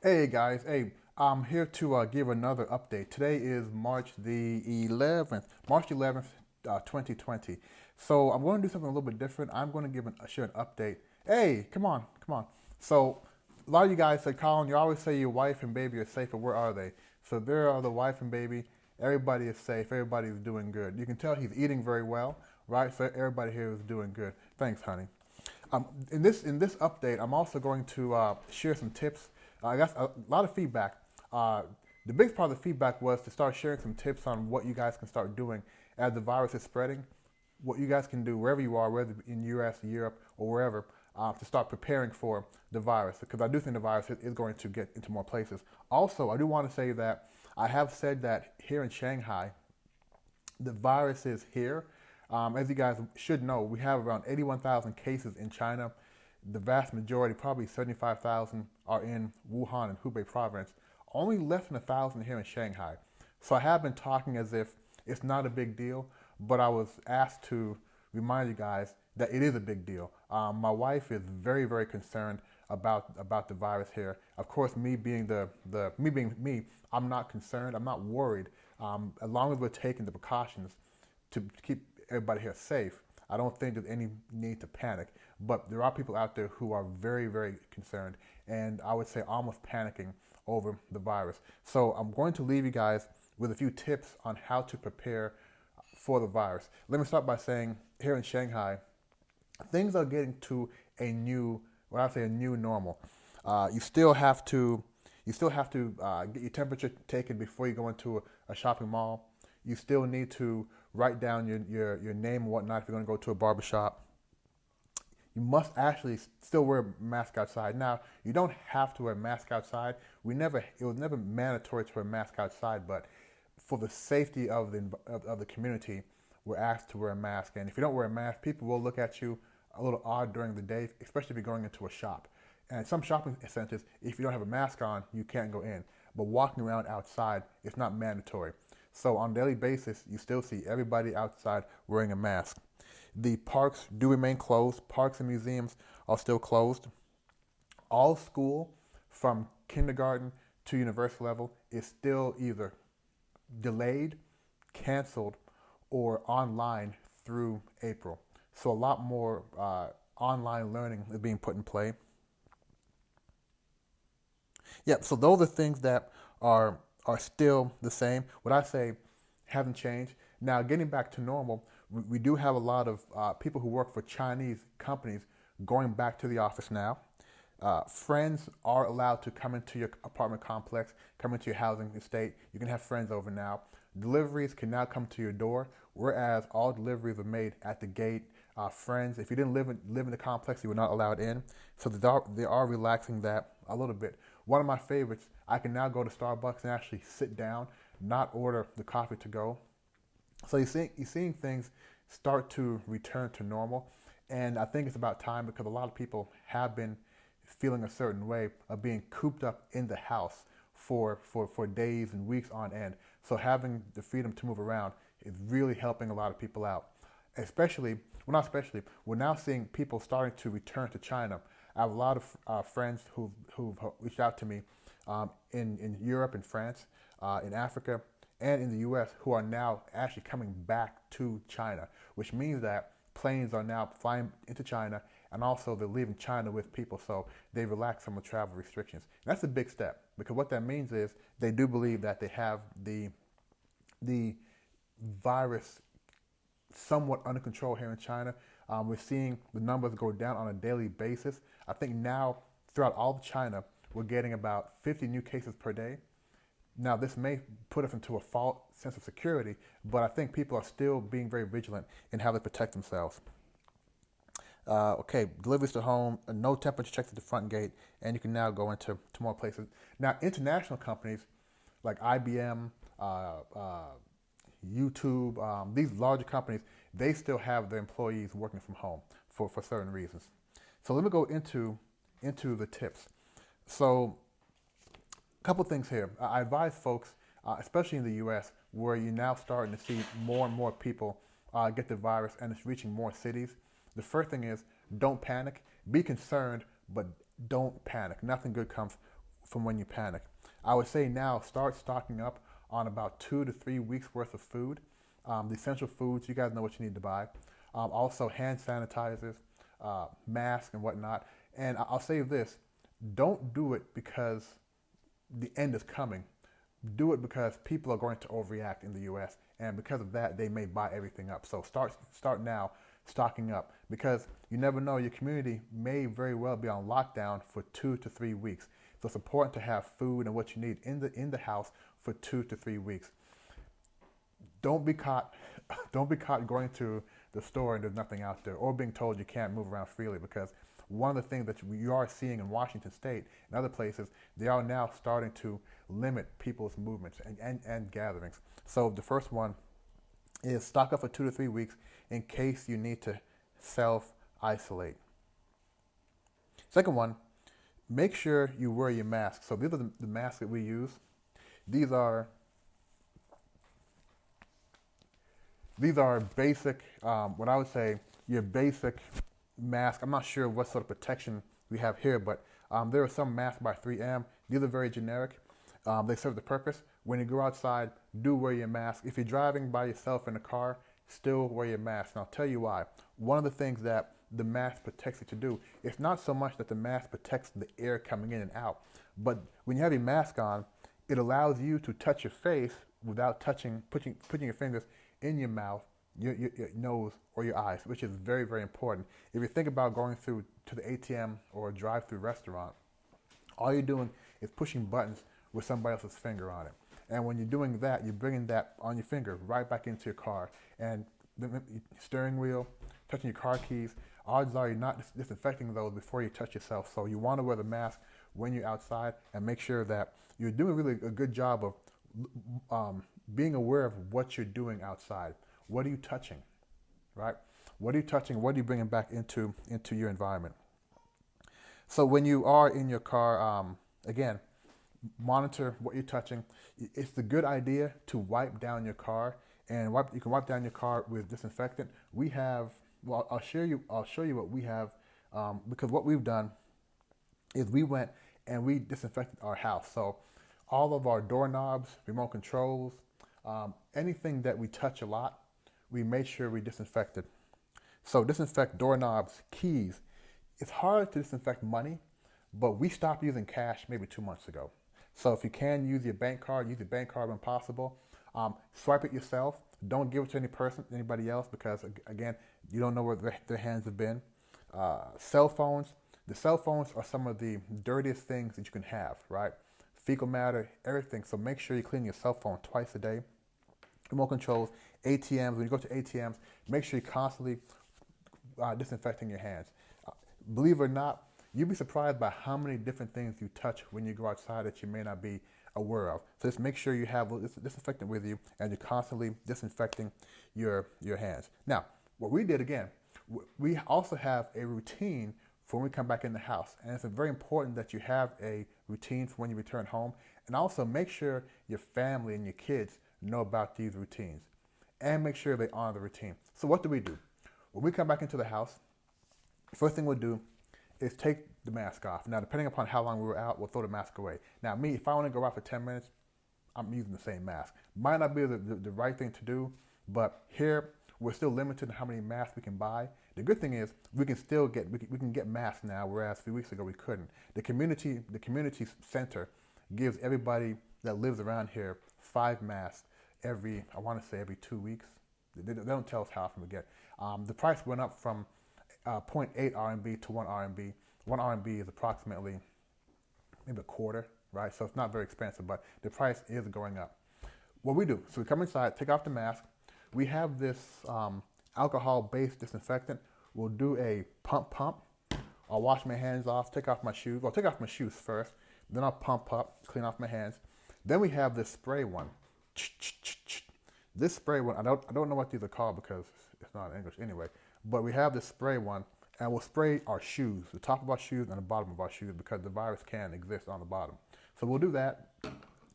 Hey guys, hey, I'm here to give another update. Today is March 11th, 2020. So I'm going to do something a little bit different. I'm going to share an update. Hey, come on, come on. So a lot of you guys said, Colin, you always say your wife and baby are safe, but where are they? So there are the wife and baby. Everybody is safe. Everybody is doing good. You can tell he's eating very well, right? So everybody here is doing good. Thanks, honey. In this update, I'm also going to share some tips. I got a lot of feedback. Uh, the biggest part of the feedback was to start sharing some tips on what you guys can start doing as the virus is spreading. What you guys can do wherever you are, whether in U.S., Europe, or wherever, to start preparing for the virus. Because I do think the virus is going to get into more places. Also, I do want to say that I have said that here in Shanghai, the virus is here. As you guys should know, we have around 81,000 cases in China. The vast majority, probably 75,000, are in Wuhan and Hubei province. Only less than 1,000 here in Shanghai. So I have been talking as if it's not a big deal, but I was asked to remind you guys that it is a big deal. My wife is very, very concerned about the virus here. Of course, me being me, I'm not concerned. I'm not worried. As long as we're taking the precautions to keep everybody here safe, I don't think there's any need to panic. But there are people out there who are very, very concerned, and I would say almost panicking over the virus. So I'm going to leave you guys with a few tips on how to prepare for the virus. Let me start by saying here in Shanghai, things are getting to what I say, a new normal. You still have to, get your temperature taken before you go into a shopping mall. You still need to write down your name and whatnot if you're going to go to a barbershop. You must actually still wear a mask outside. Now, you don't have to wear a mask outside. It was never mandatory to wear a mask outside, but for the safety of the community, we're asked to wear a mask. And if you don't wear a mask, people will look at you a little odd during the day, especially if you're going into a shop. And some shopping centers, if you don't have a mask on, you can't go in. But walking around outside, it's not mandatory. So on a daily basis, you still see everybody outside wearing a mask. The parks do remain closed. Parks and museums are still closed. All school from kindergarten to university level is still either delayed, canceled, or online through April. So a lot more online learning is being put in play. Yep. So those are things that are still the same. What I say haven't changed. Now, getting back to normal, we do have a lot of people who work for Chinese companies going back to the office now. Friends are allowed to come into your apartment complex, come into your housing estate. You can have friends over now. Deliveries can now come to your door, whereas all deliveries are made at the gate. Friends, if you didn't live in the complex, you were not allowed in. So they are relaxing that a little bit. One of my favorites, I can now go to Starbucks and actually sit down, not order the coffee to go. So you're seeing things start to return to normal, and I think it's about time because a lot of people have been feeling a certain way of being cooped up in the house for days and weeks on end. So having the freedom to move around is really helping a lot of people out. Not especially, we're now seeing people starting to return to China. I have a lot of friends who've reached out to me in Europe and France, in Africa, and in the U.S. who are now actually coming back to China, which means that planes are now flying into China, and also they're leaving China with people, so they relax some of the travel restrictions. And that's a big step because what that means is they do believe that they have the virus somewhat under control here in China. We're seeing the numbers go down on a daily basis. I think now throughout all of China, we're getting about 50 new cases per day. Now, this may put us into a false sense of security, but I think people are still being very vigilant in how they protect themselves. Okay, deliveries to home, no temperature checks at the front gate, and you can now go into more places. Now, international companies like IBM, YouTube, these larger companies, they still have their employees working from home for certain reasons. So let me go into the tips. So a couple things here. I advise folks, especially in the U.S., where you're now starting to see more and more people get the virus and it's reaching more cities. The first thing is don't panic. Be concerned, but don't panic. Nothing good comes from when you panic. I would say now start stocking up on about 2 to 3 weeks worth of food, the essential foods. You guys know what you need to buy. Also hand sanitizers, masks and whatnot. And I'll say this, don't do it because the end is coming. Do it because people are going to overreact in the U.S. and because of that, they may buy everything up. So start now stocking up because you never know. Your community may very well be on lockdown for 2 to 3 weeks. So it's important to have food and what you need in the house for 2 to 3 weeks. Don't be caught. Don't be caught going to the store and there's nothing out there, or being told you can't move around freely, because one of the things that you are seeing in Washington State and other places, they are now starting to limit people's movements and gatherings. So the first one is stock up for 2 to 3 weeks in case you need to self-isolate. Second one, make sure you wear your mask. So these are the masks that we use. These are basic, what I would say, your basic mask. I'm not sure what sort of protection we have here, but there are some masks by 3M. These are very generic. They serve the purpose. When you go outside, do wear your mask. If you're driving by yourself in a car, still wear your mask. And I'll tell you why. One of the things that the mask protects you to do, it's not so much that the mask protects the air coming in and out, but when you have your mask on, it allows you to touch your face without putting your fingers in your mouth, your nose, or your eyes, which is very, very important. If you think about going through to the ATM or a drive-through restaurant, all you're doing is pushing buttons with somebody else's finger on it. And when you're doing that, you're bringing that on your finger right back into your car. And the steering wheel, touching your car keys, odds are you're not disinfecting those before you touch yourself. So you want to wear the mask when you're outside and make sure that you're doing really a good job of being aware of what you're doing outside. What are you touching, right? What are you touching? What are you bringing back into your environment? So when you are in your car, again, monitor what you're touching. It's a good idea to wipe down your car, and you can wipe down your car with disinfectant. We have, well, I'll show you what we have, because what we've done is we went and we disinfected our house. So all of our doorknobs, remote controls, anything that we touch a lot, we made sure we disinfected. So disinfect doorknobs, keys. It's hard to disinfect money, but we stopped using cash maybe 2 months ago. So if you can use your bank card, use your bank card when possible. Swipe it yourself. Don't give it to anybody else, because again, you don't know where their hands have been. Cell phones. The cell phones are some of the dirtiest things that you can have, right? Fecal matter, everything. So make sure you clean your cell phone twice a day. Remote controls, ATMs. When you go to ATMs, make sure you're constantly disinfecting your hands. Believe it or not, you'd be surprised by how many different things you touch when you go outside that you may not be aware of. So just make sure you have disinfectant with you and you're constantly disinfecting your hands. Now, what we did again, we also have a routine for when we come back in the house. And it's very important that you have a routine for when you return home. And also make sure your family and your kids know about these routines. And make sure they honor the routine. So what do? When we come back into the house, first thing we'll do is take the mask off. Now, depending upon how long we were out, we'll throw the mask away. Now, me, if I want to go out for 10 minutes, I'm using the same mask. Might not be the right thing to do, but here we're still limited to how many masks we can buy. The good thing is we can get masks now, whereas a few weeks ago we couldn't. The community center gives everybody that lives around here 5 masks every 2 weeks. They don't tell us how often we get. The price went up from 0.8 RMB to 1 RMB. 1 RMB is approximately maybe a quarter, right? So it's not very expensive, but the price is going up. What we do, so we come inside, take off the mask. We have this alcohol-based disinfectant. We'll do a pump. I'll wash my hands off, take off my shoes. I'll take off my shoes first, then I'll pump up, clean off my hands. Then we have this spray one. This spray one, I don't know what these are called because it's not in English anyway, but we have this spray one, and we'll spray our shoes, the top of our shoes and the bottom of our shoes, because the virus can exist on the bottom. So we'll do that.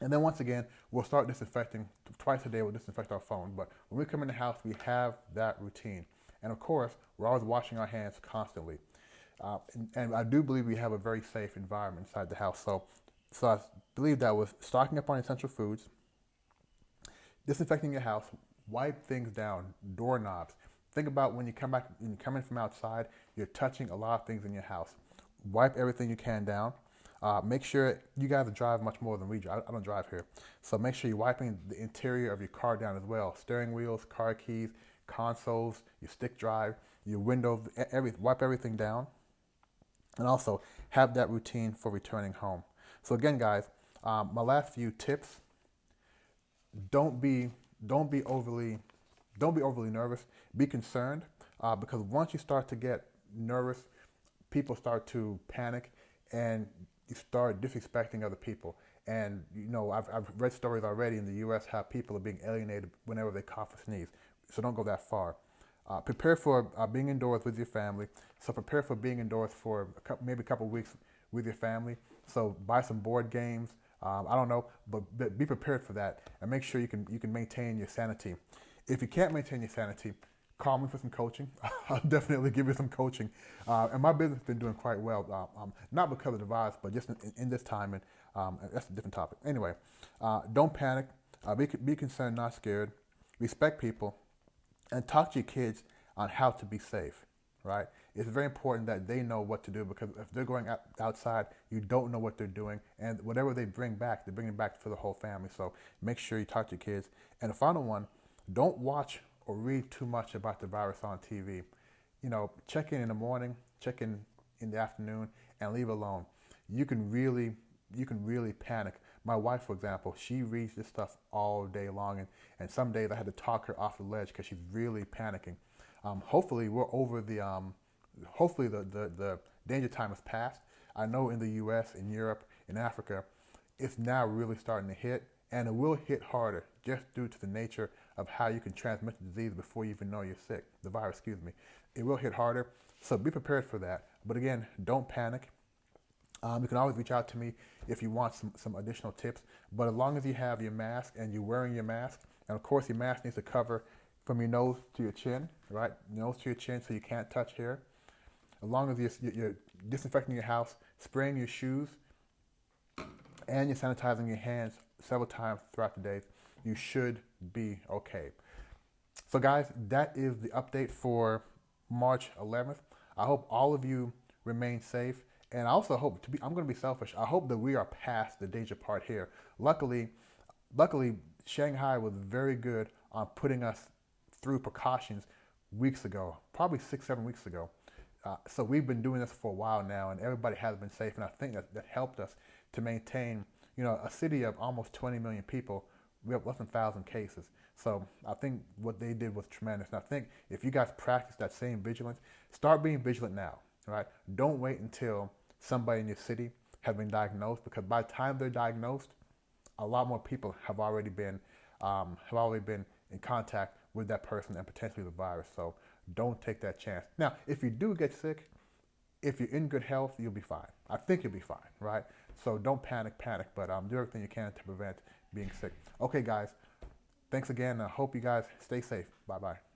And then once again, we'll start disinfecting. Twice a day, we'll disinfect our phone. But when we come in the house, we have that routine. And of course, we're always washing our hands constantly. And I do believe we have a very safe environment inside the house. So So I believe that was stocking up on essential foods, disinfecting your house, wipe things down, doorknobs. Think about when you come back, when you come in from outside, you're touching a lot of things in your house. Wipe everything you can down. Make sure you guys drive much more than we drive. I don't drive here, so make sure you're wiping the interior of your car down as well. Steering wheels, car keys, consoles, your stick drive, your windows. Wipe everything down, and also have that routine for returning home. So again, guys, my last few tips: don't be don't be overly don't be overly nervous. Be concerned, because once you start to get nervous, people start to panic, and you start disrespecting other people. And I've read stories already in the U.S. how people are being alienated whenever they cough or sneeze. So don't go that far. Prepare for being indoors with your family. So prepare for being indoors for maybe a couple of weeks with your family. So buy some board games. I don't know, but be prepared for that, and make sure you can maintain your sanity. If you can't maintain your sanity, call me for some coaching. I'll definitely give you some coaching. And my business has been doing quite well, not because of the virus, but just in this time, and that's a different topic. Anyway, don't panic. Be concerned, not scared. Respect people, and talk to your kids on how to be safe, right? It's very important that they know what to do, because if they're going outside, you don't know what they're doing, and whatever they bring back, they bring it back for the whole family. So make sure you talk to your kids. And the final one, don't watch or read too much about the virus on TV. Check in the morning, check in the afternoon, and leave alone. You can really panic. My wife, for example, she reads this stuff all day long, and some days I had to talk her off the ledge because she's really panicking. Hopefully we're over hopefully the danger time has passed. I know in the U.S., in Europe, in Africa, it's now really starting to hit, and it will hit harder just due to the nature of how you can transmit the disease before you even know you're sick. The virus, excuse me. It will hit harder, so be prepared for that. But again, don't panic. You can always reach out to me if you want some additional tips. But as long as you have your mask and you're wearing your mask, and of course your mask needs to cover from your nose to your chin, right? Nose to your chin so you can't touch hair. As long as you're disinfecting your house, spraying your shoes, and you're sanitizing your hands several times throughout the day, you should be okay. So guys, that is the update for March 11th. I hope all of you remain safe. And I also hope I'm going to be selfish. I hope that we are past the danger part here. Luckily, Shanghai was very good on putting us through precautions weeks ago, probably 6-7 weeks ago. So we've been doing this for a while now, and everybody has been safe. And I think that helped us to maintain, a city of almost 20 million people. We have less than 1,000 cases. So I think what they did was tremendous. And I think if you guys practice that same vigilance, start being vigilant now, right? Don't wait until somebody in your city has been diagnosed, because by the time they're diagnosed, a lot more people have already been in contact with that person and potentially the virus. So don't take that chance. Now, if you do get sick, if you're in good health, you'll be fine. I think you'll be fine, right? So don't panic, but do everything you can to prevent being sick. Okay, guys, thanks again. I hope you guys stay safe. Bye-bye.